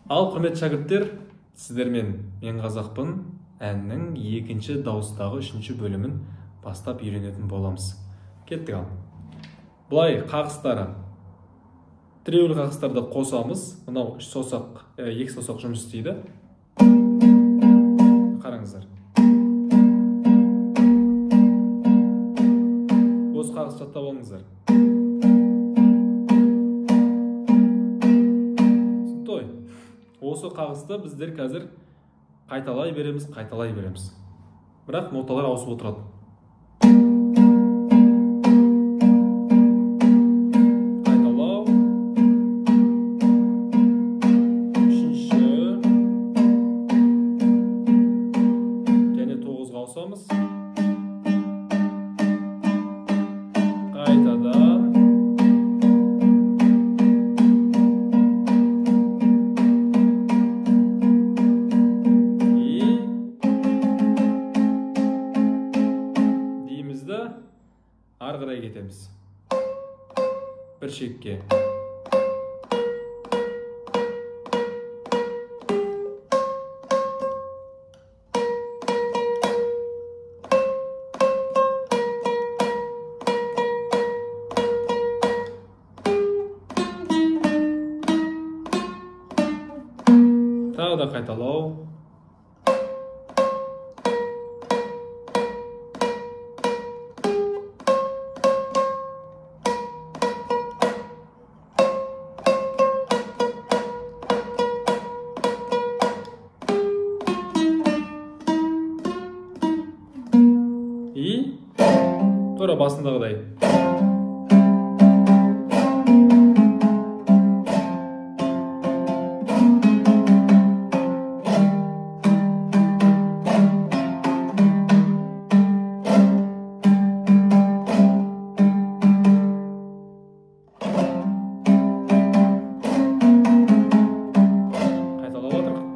Ал құрметті шәкірттер, сіздермен мен қазақпын әннің екінші дауыстағы үшінші бөлімін бастап үйренетін боламыз. Кеттік ал. Бұлай қағыстары, тіреуіл қағыстарды қосамыз. Мынау екі саусақ жұмыс істейді. Қараңыздар. Осы қағыз жаттап алыңыздар. Осы қағысты біздер қазір қайталай береміз. Бірақ ноталар ауысып отырады. Қайталау. Үшінші. Және 9-ға ауысамыз. Қайтадан. Ары қарай кетеміз. Бір шекке. Тағы да қайталау. И тура басындағыдай. Қайталап отырық.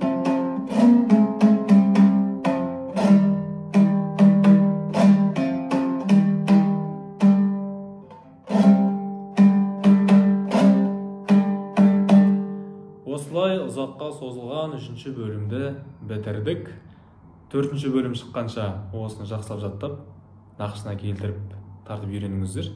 Осылай ұзаққа созылған үшінші бөлімді бітірдік. Төртінші бөлім шыққанша осыны жақсылап жаттап, нақышына келтіріп тартып үйреніңіздер.